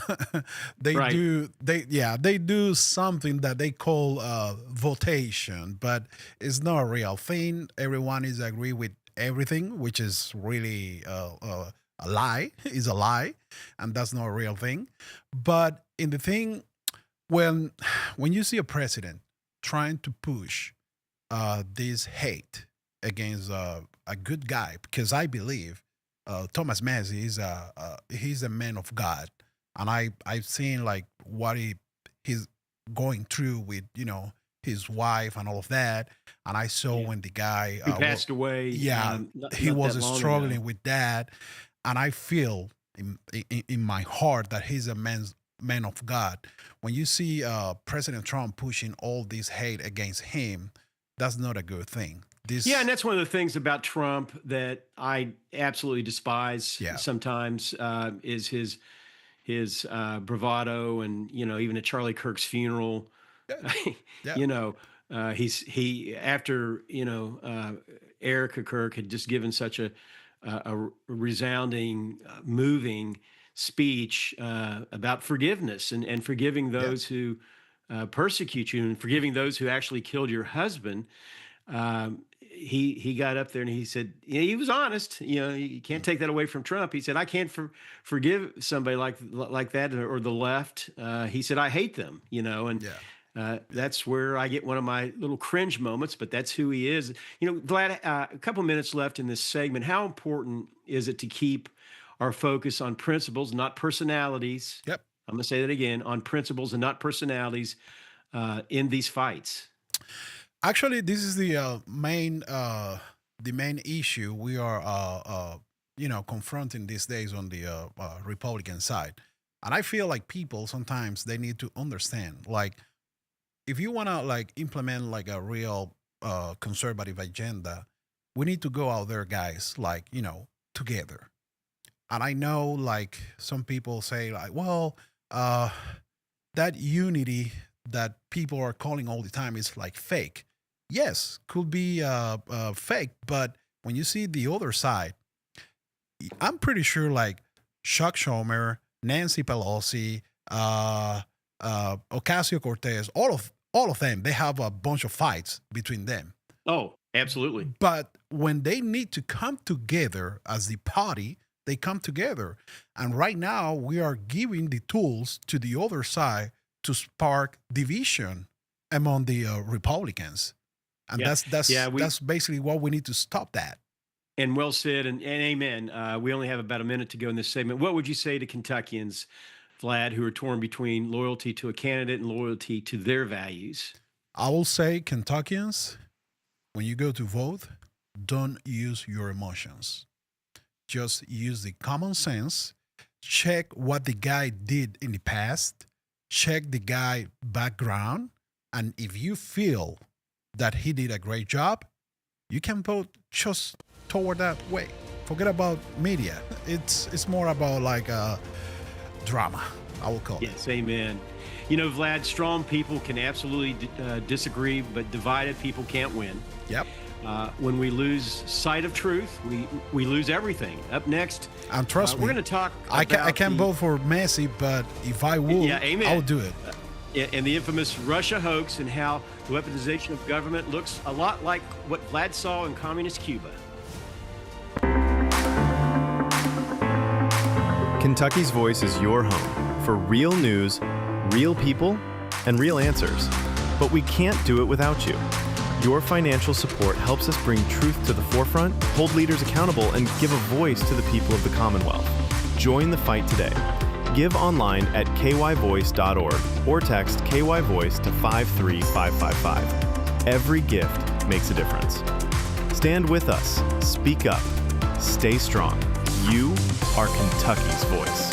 they Right. do they do something that they call votation, but it's not a real thing. Everyone is agree with everything, which is really a lie. Is a lie, and that's not a real thing. But in the thing, when when you see a president trying to push this hate against a good guy, because I believe Thomas Massey is he's a man of God, and I've seen like what he's going through with his wife and all of that, and I saw when the guy Who passed away? yeah, Not he that was long struggling ago. with that, and I feel in my heart that he's a man of God. When you see President Trump pushing all this hate against him, that's not a good thing. This Yeah, and that's one of the things about Trump that I absolutely despise. Yeah. Sometimes is his bravado, and even at Charlie Kirk's funeral, Yeah. he after Erica Kirk had just given such a resounding, moving speech about forgiveness and forgiving those who persecute you and forgiving those who actually killed your husband. he got up there and he said, he was honest. You can't take that away from Trump. He said, I can't forgive somebody like that or the left. He said, I hate them. And that's where I get one of my little cringe moments. But that's who he is. Vlad, a couple minutes left in this segment. How important is it to keep our focus on principles, not personalities? Yep. I'm going to say that again, on principles and not personalities in these fights. Actually, this is the main issue we are confronting these days on the Republican side, and I feel like people sometimes they need to understand, like, if you want to like implement like a real conservative agenda, we need to go out there, guys, like together. And I know like some people say like, well, that unity that people are calling all the time is like fake. Yes, could be fake, but when you see the other side, I'm pretty sure like Chuck Schumer, Nancy Pelosi, Ocasio-Cortez, all of them, they have a bunch of fights between them. Oh, absolutely. But when they need to come together as the party, they come together. And right now, we are giving the tools to the other side to spark division among the Republicans. And that's basically what we need to stop that. And well said, and amen. We only have about a minute to go in this segment. What would you say to Kentuckians, Vlad, who are torn between loyalty to a candidate and loyalty to their values? I will say, Kentuckians, when you go to vote, don't use your emotions. Just use the common sense. Check what the guy did in the past. Check the guy background. And if you feel that he did a great job, you can vote just toward that way. Forget about media. It's more about like drama, I will call it. Yes, amen. Vlad, strong people can absolutely disagree, but divided people can't win. Yep. When we lose sight of truth, we lose everything. Up next, and trust me, we're going to talk. I can't vote for Messi, but if I would, I would do it. And the infamous Russia hoax and how the weaponization of government looks a lot like what Vlad saw in communist Cuba. Kentucky's Voice is your home for real news, real people, and real answers. But we can't do it without you. Your financial support helps us bring truth to the forefront, hold leaders accountable, and give a voice to the people of the Commonwealth. Join the fight today. Give online at kyvoice.org or text KYVoice to 53555. Every gift makes a difference. Stand with us. Speak up. Stay strong. You are Kentucky's voice.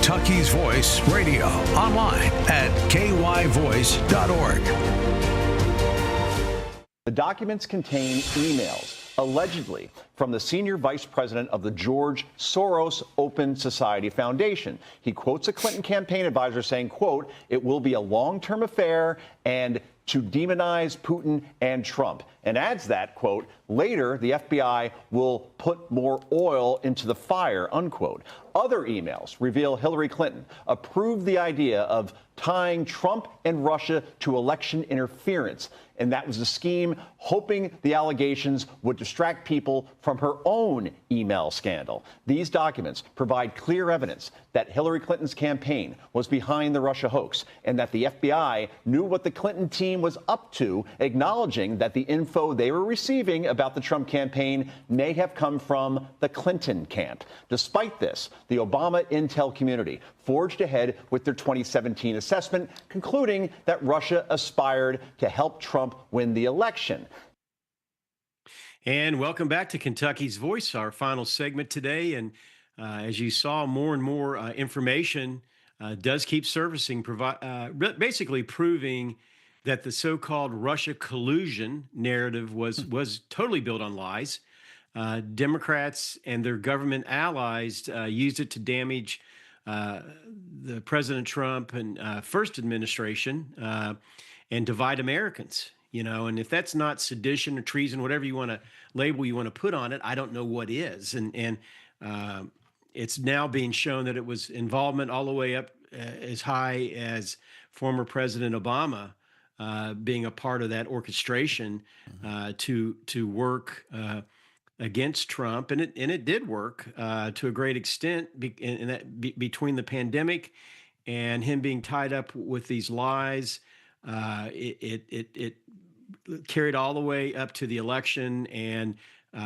Kentucky's Voice Radio, online at kyvoice.org. The documents contain emails, allegedly from the senior vice president of the George Soros Open Society Foundation. He quotes a Clinton campaign advisor saying, quote, "It will be a long-term affair and to demonize Putin and Trump," and adds that, quote, "Later, the FBI will put more oil into the fire," unquote. Other emails reveal Hillary Clinton approved the idea of tying Trump and Russia to election interference. And that was a scheme hoping the allegations would distract people from her own email scandal. These documents provide clear evidence that Hillary Clinton's campaign was behind the Russia hoax and that the FBI knew what the Clinton team was up to, acknowledging that the info they were receiving about the Trump campaign may have come from the Clinton camp. Despite this, the Obama intel community forged ahead with their 2017 assessment, concluding that Russia aspired to help Trump win the election. And welcome back to Kentucky's Voice, our final segment today. And as you saw, more and more information does keep surfacing, basically proving that the so-called Russia collusion narrative was totally built on lies. Democrats and their government allies used it to damage the President Trump and first administration and divide Americans. You know, and if that's not sedition or treason, whatever you want to label you want to put on it, I don't know what is. And it's now being shown that it was involvement all the way up as high as former President Obama being a part of that orchestration to work against Trump, and it did work to a great extent. Between the pandemic and him being tied up with these lies, it carried all the way up to the election, and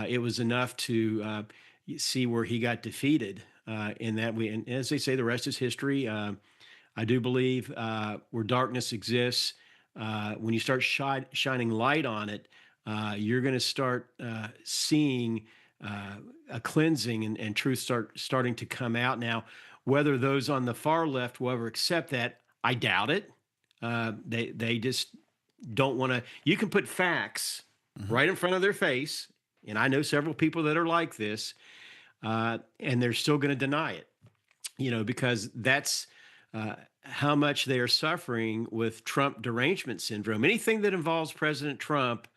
it was enough to see where he got defeated. In that way, and as they say, the rest is history. I do believe where darkness exists, when you start shining light on it, you're going to start seeing a cleansing and truth starting to come out. Now, whether those on the far left will ever accept that, I doubt it. They just don't want to. You can put facts right in front of their face, and I know several people that are like this, and they're still going to deny it, you know, because that's how much they are suffering with Trump derangement syndrome. Anything that involves President Trump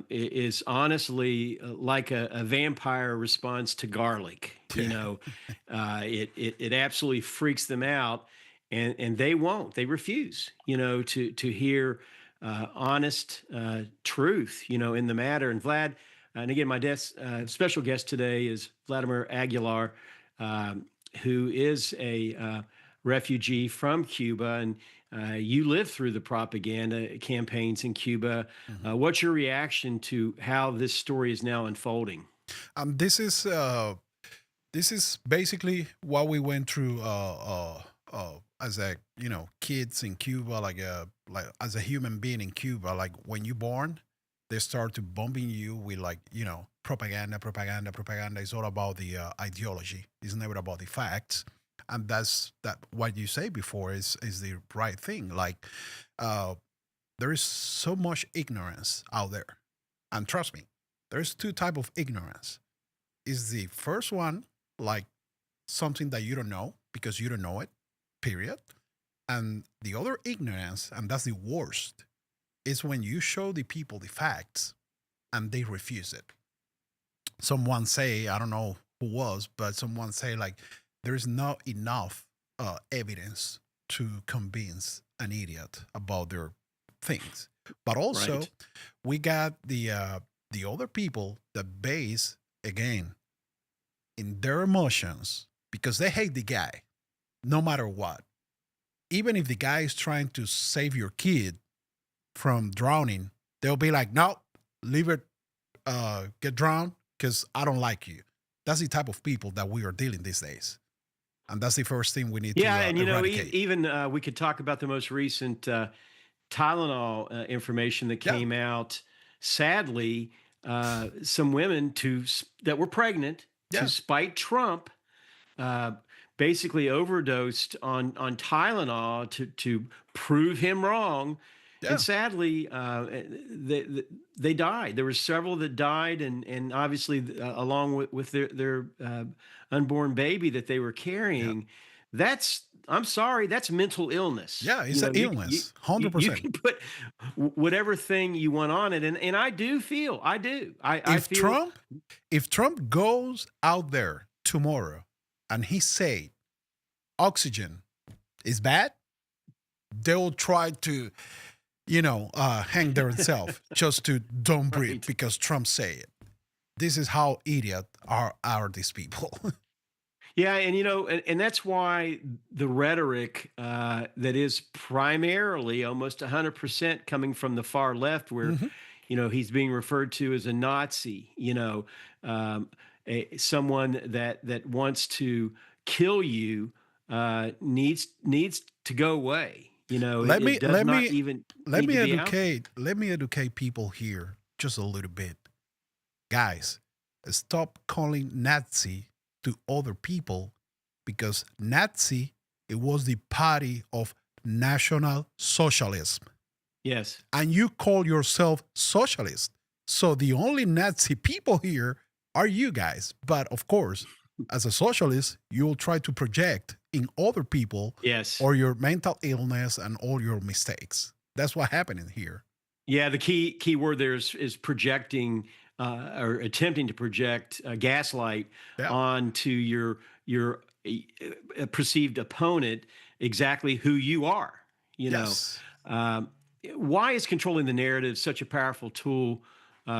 is honestly like a vampire response to garlic. You know, it absolutely freaks them out, and they won't. They refuse, you know, to hear honest truth, you know, in the matter. And Vlad, and again, my special guest today is Vladimir Aguilar, who is a refugee from Cuba, and you lived through the propaganda campaigns in Cuba. What's your reaction to how this story is now unfolding? This is basically what we went through as a kids in Cuba, like as a human being in Cuba. Like when you're born, they start to bombing you with propaganda. It's all about the ideology. It's never about the facts. And that's what you say before is the right thing. Like there is so much ignorance out there, and trust me, there's two types of ignorance. Is the first one like something that you don't know because you don't know it, period. And the other ignorance, and that's the worst, is when you show the people the facts and they refuse it. Someone say, I don't know who was, but someone say like, there is not enough evidence to convince an idiot about their things. But also, we got the other people that base, again, in their emotions, because they hate the guy, no matter what. Even if the guy is trying to save your kid from drowning, they'll be like, no, leave it, get drowned, because I don't like you. That's the type of people that we are dealing these days. And that's the first thing we need to and eradicate. Even we could talk about the most recent Tylenol information that came out. Sadly, some women that were pregnant to spite Trump basically overdosed on Tylenol to prove him wrong. Yeah. And sadly, they died. There were several that died, and obviously, along with their unborn baby that they were carrying. I'm sorry, that's mental illness. Yeah, it's an illness, You 100%. can put whatever thing you want on it, and I do feel I If feel Trump goes out there tomorrow and he say oxygen is bad, they'll try to, hang themselves just to don't breathe Right. because Trump say it. This is how idiot are these people. Yeah, and that's why the rhetoric that is primarily almost 100% coming from the far left, where he's being referred to as a Nazi, someone that wants to kill you needs to go away. let me It does let not me even let need me to be out there. educate people here just a little bit. Guys, stop calling Nazi to other people, because Nazi, it was the party of National Socialism. Yes. And you call yourself socialist. So the only Nazi people here are you guys. But of course, as a socialist, you'll try to project in other people Yes. or your mental illness and all your mistakes. That's what happening here. Yeah, the key word there is projecting or attempting to project gaslight Yeah. onto your perceived opponent exactly who you are. Yes. Why is controlling the narrative such a powerful tool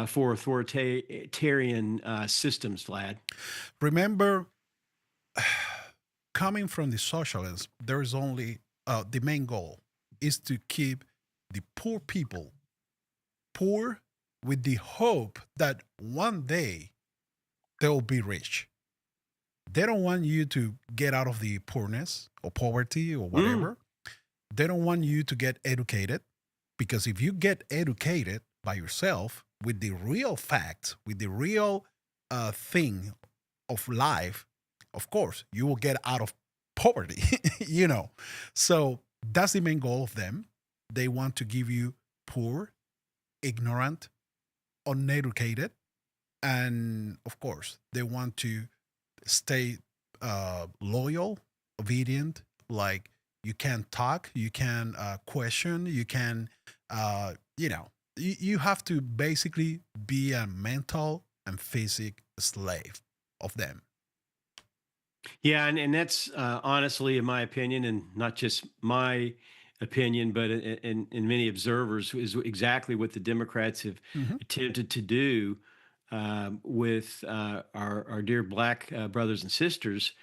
for authoritarian systems, Vlad? Remember, coming from the socialists, there is only the main goal is to keep the poor people poor with the hope that one day they'll be rich. They don't want you to get out of the poorness or poverty or whatever. They don't want you to get educated, because if you get educated by yourself with the real facts, with the real thing of life, of course, you will get out of poverty, So that's the main goal of them. They want to give you poor, ignorant, uneducated, and of course, they want to stay loyal, obedient. Like, you can talk, you can question, you can, you have to basically be a mental and physical slave of them. Yeah, and that's honestly, in my opinion, and not just my opinion, but in many observers, is exactly what the Democrats have attempted to do with our dear Black brothers and sisters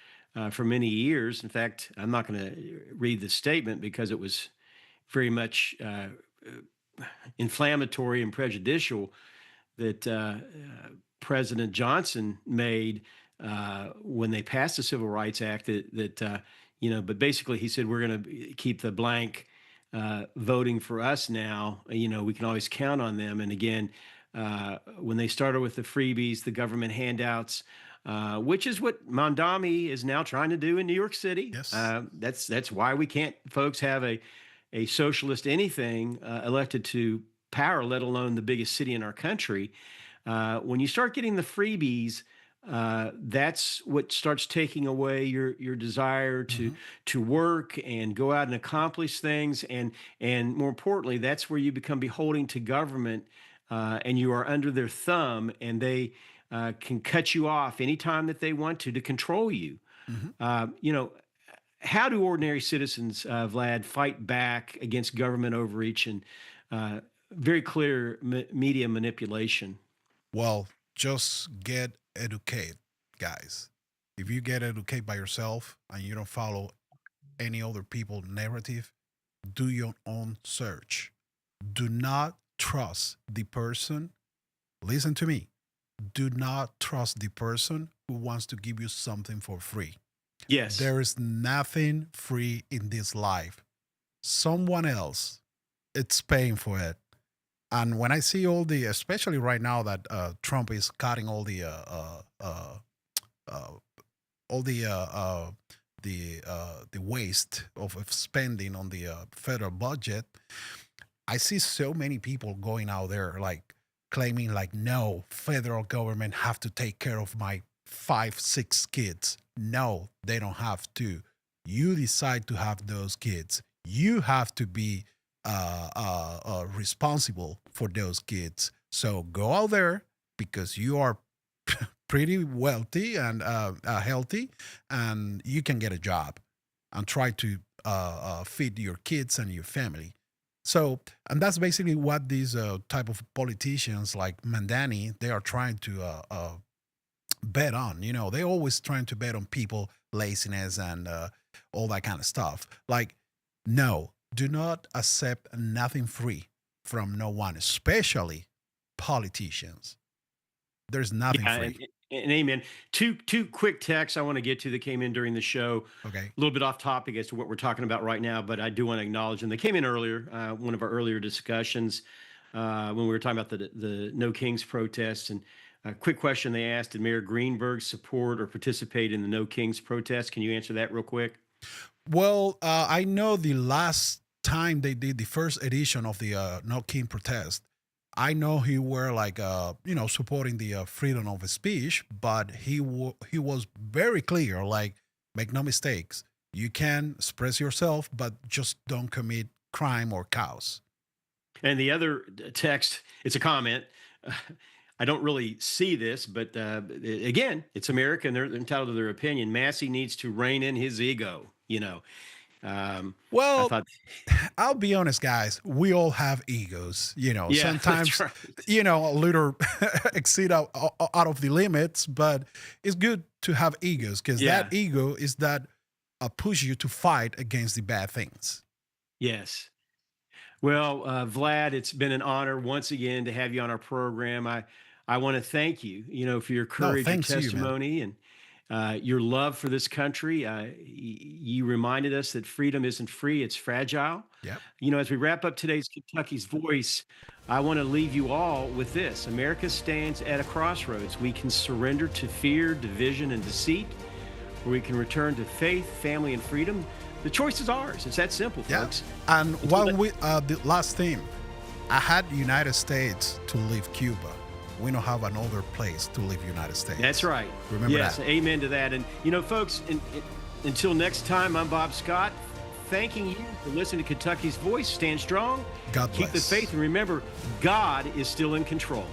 for many years. In fact, I'm not going to read the statement because it was very much inflammatory and prejudicial that President Johnson made when they passed the Civil Rights Act. But basically he said, we're going to keep the blank voting for us now. We can always count on them. And again, when they started with the freebies, the government handouts, which is what Mondami is now trying to do in New York City. Yes. That's why we can't, folks, have a socialist anything elected to power, let alone the biggest city in our country. When you start getting the freebies, that's what starts taking away your desire to work and go out and accomplish things, and more importantly, that's where you become beholden to government, and you are under their thumb, and they can cut you off anytime that they want to control you. How do ordinary citizens, Vlad, fight back against government overreach and very clear media manipulation? Well, just get educated, guys. If you get educated by yourself and you don't follow any other people's narrative, do your own search. Do not trust the person. Listen to me. Do not trust the person who wants to give you something for free. Yes. There is nothing free in this life. Someone else, it's paying for it. And when I see especially right now that Trump is cutting all the the waste of spending on the federal budget, I see so many people going out there like claiming like, no, federal government have to take care of my 5, 6 kids. No, they don't have to. You decide to have those kids. You have to be responsible for those kids. So go out there because you are pretty wealthy and healthy, and you can get a job and try to feed your kids and your family. So, and that's basically what these type of politicians like Mandani, they are trying to bet on. You know, they're always trying to bet on people laziness and all that kind of stuff. Like, no, do not accept nothing free from no one, especially politicians. There's nothing free. And amen. Two quick texts I want to get to that came in during the show. Okay. A little bit off topic as to what we're talking about right now, but I do want to acknowledge them. They came in earlier, one of our earlier discussions when we were talking about the No Kings protests. And a quick question they asked: did Mayor Greenberg support or participate in the No Kings protest? Can you answer that real quick? Well, I know the last time they did the first edition of the No King protest, I know he were like, supporting the freedom of speech, but he was very clear, like, make no mistakes. You can express yourself, but just don't commit crime or chaos. And the other text, it's a comment. I don't really see this, but again, it's America and they're entitled to their opinion. Massey needs to rein in his ego, Well, I'll be honest, guys. We all have egos, Yeah, sometimes, that's right. A little exceed out of the limits, but it's good to have egos because Yeah. that ego is that push you to fight against the bad things. Yes. Well, Vlad, it's been an honor once again to have you on our program. I want to thank you, for your courage and thanks to you, man. testimony and your love for this country. You reminded us that freedom isn't free; it's fragile. Yep. As we wrap up today's Kentucky's Voice, I want to leave you all with this: America stands at a crossroads. We can surrender to fear, division, and deceit, or we can return to faith, family, and freedom. The choice is ours. It's that simple, folks. And while the last thing, I had the United States to leave Cuba. We don't have another place to leave United States. That's right. Remember yes, that. Amen to that. And, folks, until next time, I'm Bob Scott, thanking you for listening to Kentucky's Voice. Stand strong. God bless. Keep the faith. And remember, God is still in control.